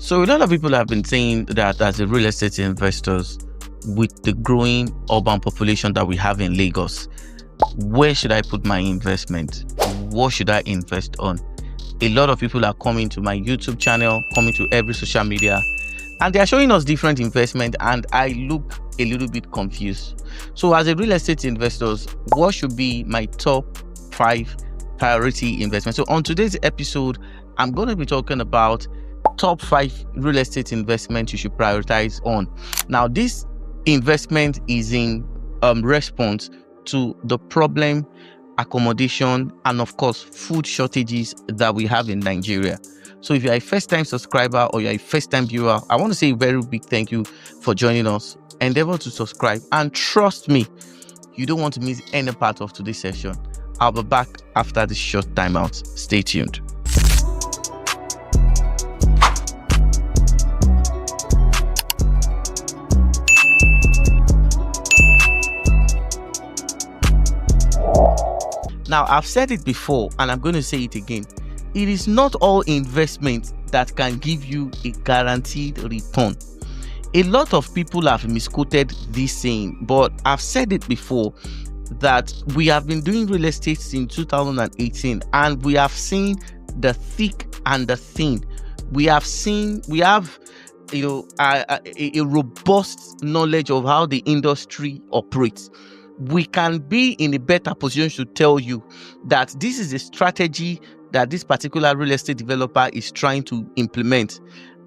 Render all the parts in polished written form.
So a lot of people have been saying that as a real estate investors, with the growing urban population that we have in Lagos, where should I put my investment? What should I invest on? A lot of people are coming to my YouTube channel, coming to every social media, and they are showing us different investment, and I look a little bit confused. So as a real estate investors, what should be my top 5 priority investments? So on today's episode, I'm going to be talking about top 5 real estate investments you should prioritize on. Now, this investment is in response to the problem, accommodation, and of course food shortages that we have in Nigeria. So if you're a first-time subscriber or you're a first-time viewer, I want to say a very big thank you for joining us. Endeavor to subscribe, and trust me, you don't want to miss any part of today's session. I'll be back after this short timeout. Stay tuned. Now, I've said it before and I'm going to say it again. It is not all investments that can give you a guaranteed return. A lot of people have misquoted this saying, but I've said it before that we have been doing real estate since 2018 and we have seen the thick and the thin. We have a robust knowledge of how the industry operates. We can be in a better position to tell you that this is a strategy that this particular real estate developer is trying to implement.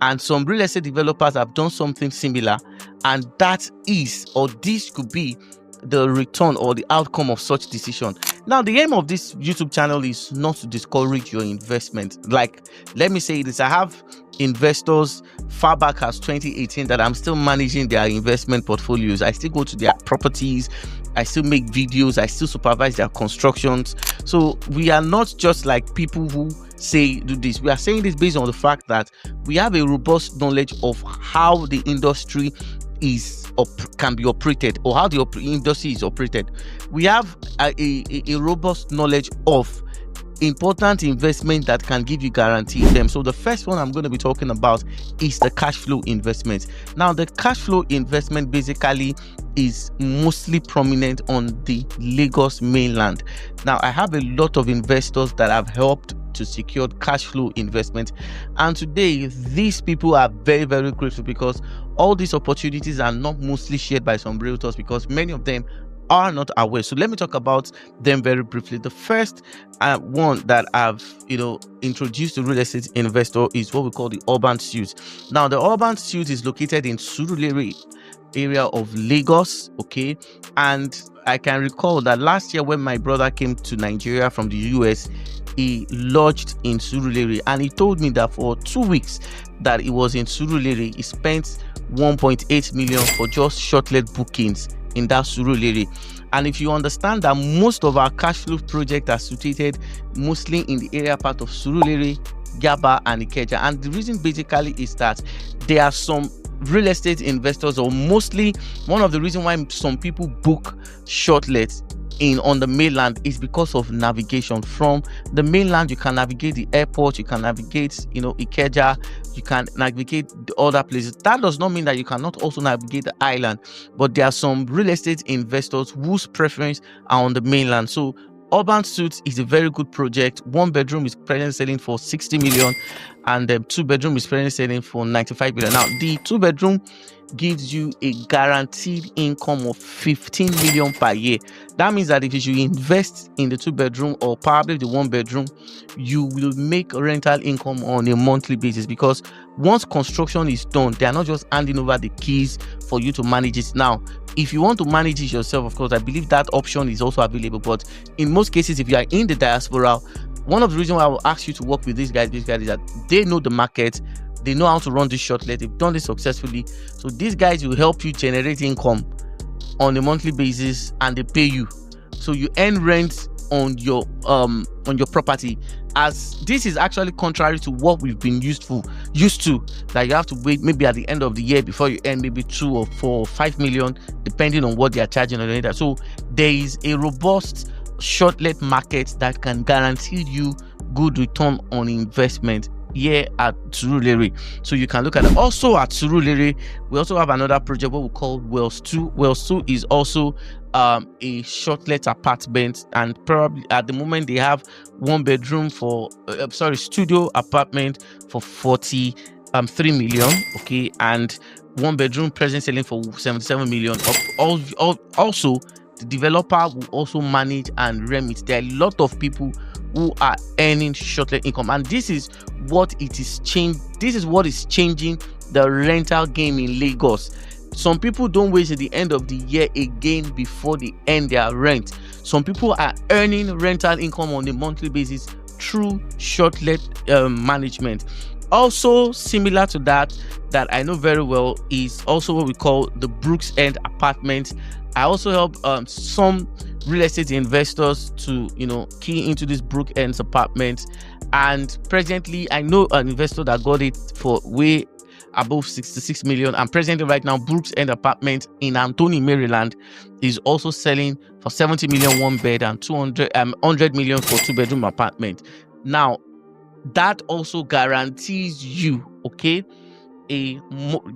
And some real estate developers have done something similar, and that is, or this could be, the return or the outcome of such decision. Now, the aim of this YouTube channel is not to discourage your investment. Like, let me say this, I have investors far back as 2018 that I'm still managing their investment portfolios. I still go to their properties, I still make videos, I still supervise their constructions. So we are not just like people who say do this. We are saying this based on the fact that we have a robust knowledge of how the industry can be operated, or how the industry is operated. We have a robust knowledge of important investment that can give you guarantee them. So the first one I'm going to be talking about is the cash flow investment. Now, the cash flow investment basically is mostly prominent on the Lagos mainland. Now, I have a lot of investors that have helped to secure cash flow investment, and today these people are very, very grateful because all these opportunities are not mostly shared by some realtors, because many of them are not aware. So let me talk about them very briefly. The first one that I've introduced to real estate investor is what we call the urban suite. Now, the urban suite is located in Surulere area of Lagos, okay? And I can recall that last year when my brother came to Nigeria from the US, he lodged in Surulere, and he told me that for 2 weeks that he was in Surulere, he spent 1.8 million for just short-let bookings in that Surulere. And if you understand that most of our cash flow projects are situated mostly in the area part of Surulere, Yaba, and Ikeja, and the reason basically is that there are some real estate investors, or mostly one of the reasons why some people book short-let on the mainland is because of navigation. From the mainland, you can navigate the airport, you can navigate Ikeja, you can navigate the other places. That does not mean that you cannot also navigate the island, but there are some real estate investors whose preference are on the mainland. So Urban Suites is a very good project. 1 bedroom is presently selling for 60 million, and 2 bedroom is presently selling for 95 million. Now, the 2 bedroom gives you a guaranteed income of 15 million per year. That means that if you invest in the 2 bedroom or probably the 1 bedroom, you will make rental income on a monthly basis, because once construction is done, they are not just handing over the keys for you to manage it. Now, if you want to manage it yourself, of course, I believe that option is also available. But in most cases, if you are in the diaspora, one of the reasons why I will ask you to work with these guys is that they know the market, they know how to run this short-let, they've done this successfully. So these guys will help you generate income on a monthly basis, and they pay you. So you earn rent on your property, as this is actually contrary to what we've been used to, that you have to wait maybe at the end of the year before you earn maybe 2 or 4 or 5 million, depending on what they are charging on that. So there is a robust short-let market that can guarantee you good return on investment here at Surulere. So you can look at it. Also at Surulere, we also have another project what we call Wells 2. Wells 2 is also a short-let apartment, and probably at the moment they have one bedroom for studio apartment for 43 million, okay, and one bedroom present selling for 77 million. Also, the developer will also manage and remit. There are a lot of people who are earning short-let income, and this is what is changing the rental game in Lagos. Some people don't wait till the end of the year again before they earn their rent. Some people are earning rental income on a monthly basis through short-let management. Also similar to that I know very well is also what we call the Brooks End apartment. I also help some real estate investors to key into this Brook Ends apartment, and presently I know an investor that got it for way above 66 million, and presently right now Brooks End apartment in Anthony, Maryland is also selling for 70 million one bed and 100 million for two bedroom apartment. Now that also guarantees you a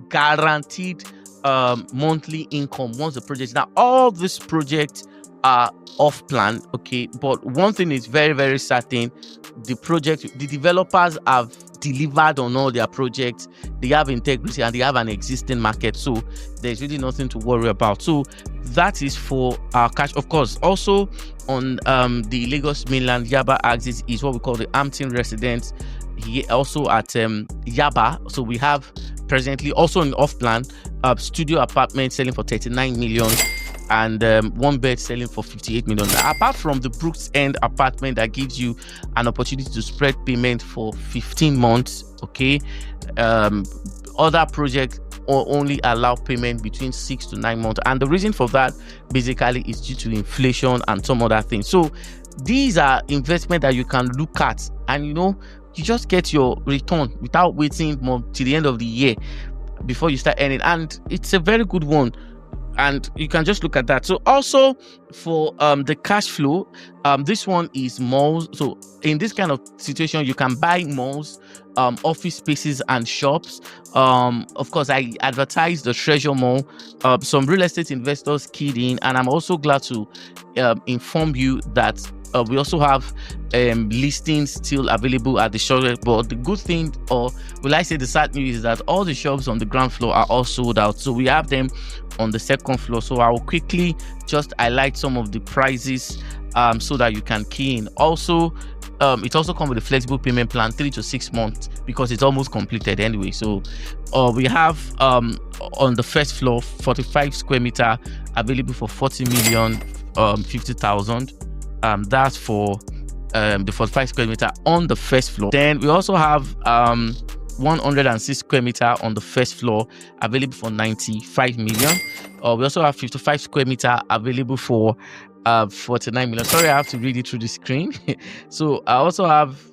guaranteed monthly income once the project. Now all these projects are off plan, but one thing is very, very certain: the developers have delivered on all their projects. They have integrity and they have an existing market, so there's really nothing to worry about. So that is for our cash. Of course, also on the Lagos mainland Yaba axis is what we call the Hampton residence, here also at Yaba. So we have presently also in off plan studio apartment selling for 39 million and one bed selling for 58 million. Now, apart from the Brooks End apartment that gives you an opportunity to spread payment for 15 months, other projects only allow payment between 6 to 9 months, and the reason for that basically is due to inflation and some other things. So these are investments that you can look at, and you just get your return without waiting more till the end of the year before you start earning, and it's a very good one, and you can just look at that. So also for the cash flow, this one is malls. So in this kind of situation, you can buy malls, office spaces and shops. Of course, I advertise the Treasure Mall. Some real estate investors keyed in, and I'm also glad to inform you that we also have listings still available at the shop. But the good thing, or will I say the sad news, is that all the shops on the ground floor are all sold out. So we have them on the second floor. So I will quickly just highlight some of the prices so that you can key in. Also, it also comes with a flexible payment plan, 3 to 6 months, because it's almost completed anyway. So we have on the first floor 45 square meter available for 40 million 50,000. That's for the 45 square meter on the first floor. Then we also have 106 square meter on the first floor available for 95 million. We also have 55 square meter available for 49 million. Sorry, I have to read it through the screen. So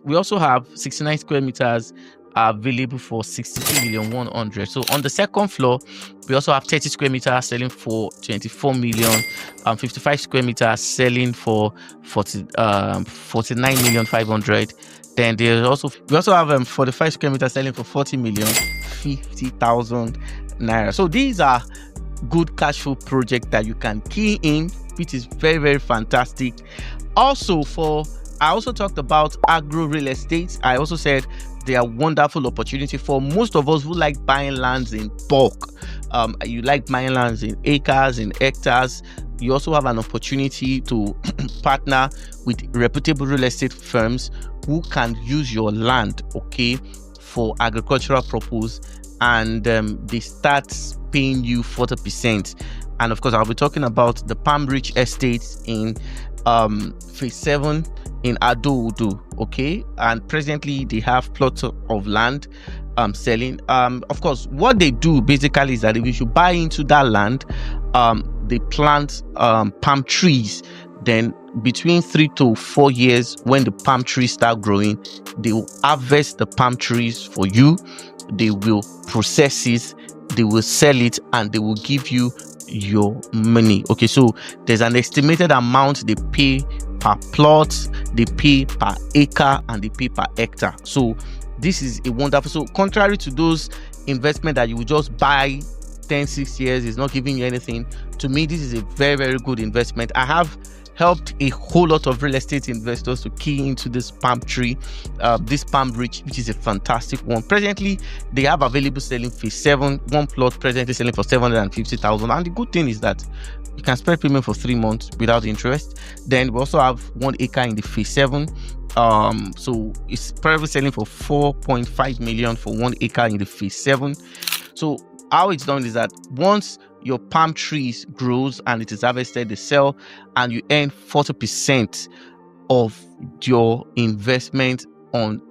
we also have 69 square meters available for 62 million 100. So on the second floor, we also have 30 square meters selling for 24 million, 55 square meters selling for 49 million 500. Then we also have 45 square meters selling for 40 million 50,000 naira. So these are good cash flow projects that you can key in, which is very, very fantastic. Also I also talked about agro real estate. I also said they are wonderful opportunity for most of us who like buying lands in bulk. You like buying lands in acres, in hectares. You also have an opportunity to partner with reputable real estate firms who can use your land, for agricultural purpose, and they start paying you 40%. And of course, I'll be talking about the Palm Ridge Estates in phase 7 in Ado-Odo, and presently they have plots of land selling. Of course, what they do basically is that if you should buy into that land, they plant palm trees. Then between 3 to 4 years, when the palm trees start growing, they will harvest the palm trees for you. They will process it, they will sell it, and they will give you your money. So there's an estimated amount they pay per plot, they pay per acre, and they pay per hectare. So this is a wonderful. So contrary to those investment that you would just buy 10-6 years, is not giving you anything, to me this is a very, very good investment. I have helped a whole lot of real estate investors to key into this palm tree, this palm bridge, which is a fantastic one. Presently they have available selling phase 7, one plot presently selling for 750,000, and the good thing is that you can spread payment for 3 months without interest. Then we also have 1 acre in the phase 7, so it's probably selling for 4.5 million for 1 acre in the phase 7. So how it's done is that once your palm trees grows and it is harvested, they sell, and you earn 40% of your investment on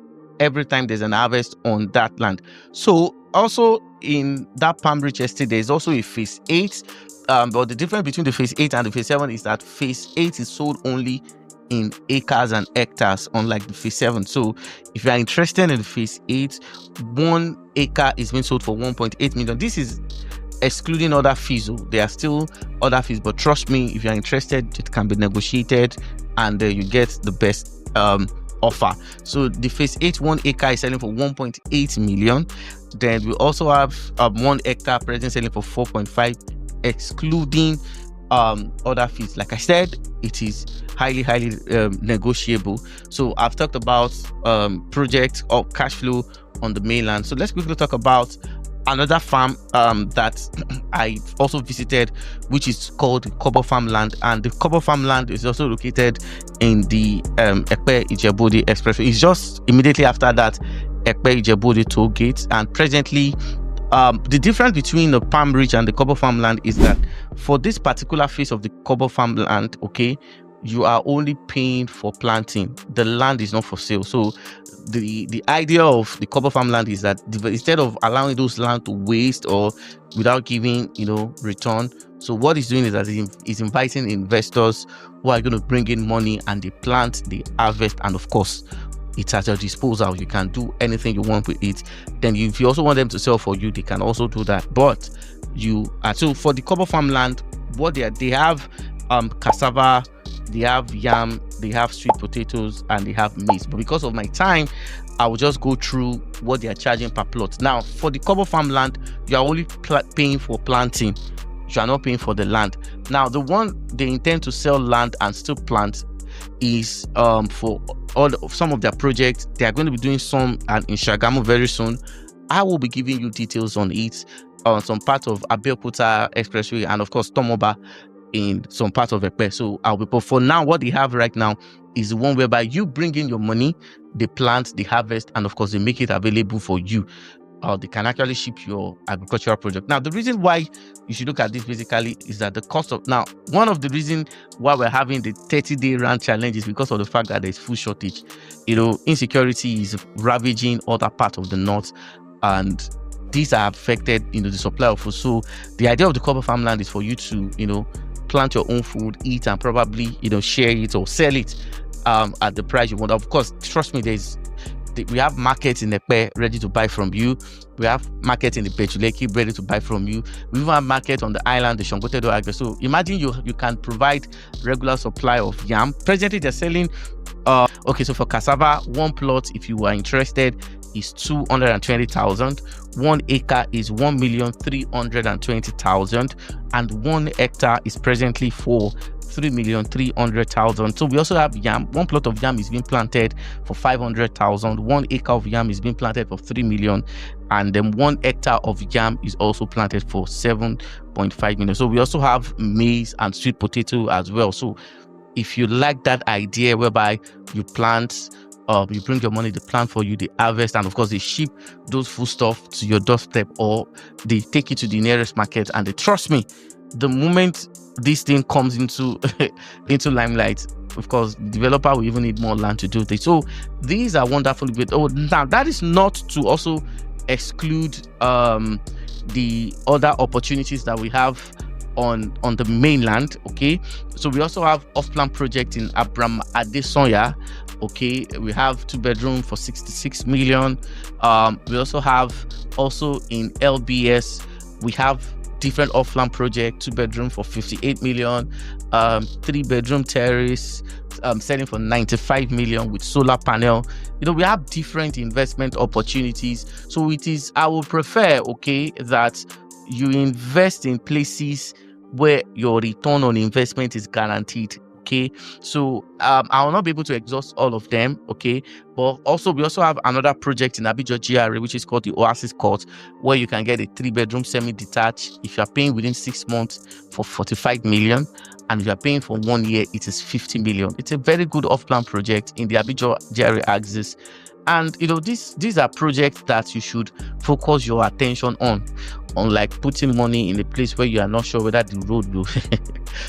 every time there's an harvest on that land. So also in that palm bridge estate, there's also a phase 8, but the difference between the phase 8 and the phase 7 is that phase 8 is sold only in acres and hectares, unlike the phase 7. So if you are interested in the phase 8, 1 acre is being sold for 1.8 million. This is excluding other fees. There are still other fees, but trust me, if you are interested, it can be negotiated and you get the best offer. So the phase 8 1 acre is selling for 1.8 million. Then we also have 1 hectare present selling for 4.5, excluding other fees. Like I said, it is highly negotiable. So I've talked about project or cash flow on the mainland. So let's quickly talk about another farm that I also visited, which is called Kobo Farmland, and the Kobo Farmland is also located in the Ekpe Ijebu-Ode Expressway. It's just immediately after that Ekpe Ijebu-Ode toll gate. And presently the difference between the Palm Ridge and the Kobo Farmland is that for this particular phase of the Kobo Farmland, okay, you are only paying for planting. The land is not for sale. So the idea of the Kobo Farmland is that instead of allowing those land to waste or without giving return, so what it's doing is that it's inviting investors who are going to bring in money, and they plant, they harvest, and of course it's at your disposal. You can do anything you want with it. Then if you also want them to sell for you, they can also do that. But so for the Kobo Farmland, what they have cassava, they have yam, they have sweet potatoes, and they have maize. But because of my time, I will just go through what they are charging per plot. Now for the Kobo Farmland, you are only paying for planting. You are not paying for the land. Now the one they intend to sell land and still plant is for some of their projects. They are going to be doing some in Shagamu very soon. I will be giving you details on it, on some part of Abeokuta Expressway, and of course Tomoba in some part of Ekpe. So but for now, what they have right now is the one whereby you bring in your money, they plant, they harvest, and of course they make it available for you. They can actually ship your agricultural project. Now the reason why you should look at this basically is that the cost of, now one of the reasons why we're having the 30-day run challenge is because of the fact that there's food shortage. Insecurity is ravaging other parts of the north, and these are affected the supply of food. So the idea of the Kobo Farmland is for you to plant your own food, eat, and probably share it or sell it at the price you want. Of course, trust me, we have markets in Ekpe ready to buy from you. We have markets in the Lekki ready to buy from you. We even have market on the island, the Shongotedo Agri. So imagine you can provide regular supply of yam. Presently they're selling okay, so for cassava, one plot, if you are interested, is 220,000. 1 acre is 1,320,000, and 1 hectare is presently for 3,300,000. So we also have yam. One plot of yam is being planted for 500,000. 1 acre of yam is being planted for 3 million, and then 1 hectare of yam is also planted for 7.5 million. So we also have maize and sweet potato as well. So if you like that idea whereby you plant, you bring your money, they plant for you, they harvest, and of course they ship those food stuff to your doorstep, or they take it to the nearest market, and they trust me, the moment this thing comes into limelight, of course the developer will even need more land to do this. So these are wonderful. Now that is not to also exclude the other opportunities that we have on the mainland. Okay, so we also have off-plan project in Abram Adesonya. Okay, we have 2-bedroom for 66 million. We also have in LBS, we have different off-land project, 2-bedroom for 58 million, 3-bedroom terrace, selling for 95 million with solar panel. We have different investment opportunities. So I would prefer, okay, that you invest in places where your return on investment is guaranteed. Okay, so I will not be able to exhaust all of them. Okay, but we also have another project in Abidjan GRA, which is called the Oasis Court, where you can get a 3-bedroom semi-detached. If you are paying within 6 months for 45 million, and if you are paying for 1 year, it is 50 million. It's a very good off-plan project in the Abidjan GRA axis. And these are projects that you should focus your attention on, unlike putting money in a place where you are not sure whether the road will.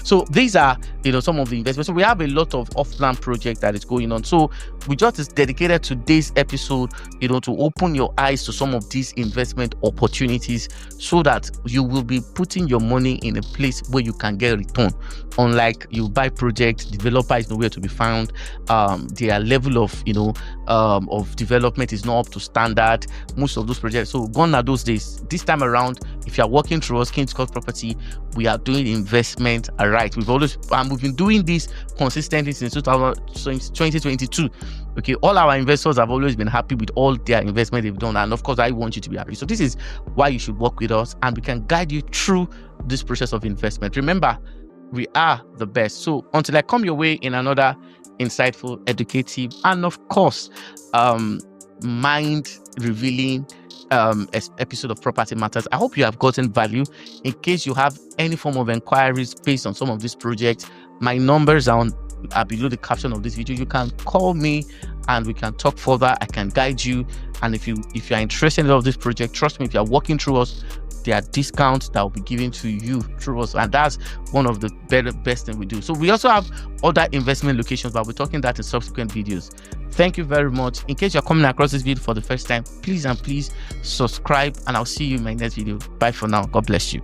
So these are some of the investments. So we have a lot of off-plan projects that is going on. So we just dedicated today's episode to open your eyes to some of these investment opportunities, so that you will be putting your money in a place where you can get return. Unlike you buy project, developer is nowhere to be found, their level of development is not up to standard, most of those projects. So gone are those days. This time around, if you are working through us, King's Court Property, we are doing investment right. We've been doing this consistently since 2022. Okay, all our investors have always been happy with all their investment they've done, and of course I want you to be happy. So this is why you should work with us, and we can guide you through this process of investment. Remember, we are the best. So until I come your way in another insightful, educative, and of course mind revealing episode of Property Matters, I hope you have gotten value. In case you have any form of inquiries based on some of these projects, my numbers are below the caption of this video. You can call me and we can talk further. I can guide you, and if you are interested in all of this project, trust me, if you are working through us, there are discounts that will be given to you through us, and that's one of the best thing we do. So we also have other investment locations, but we're talking that in subsequent videos. Thank you very much. In case you're coming across this video for the first time, please subscribe, and I'll see you in my next video. Bye for now. God bless you.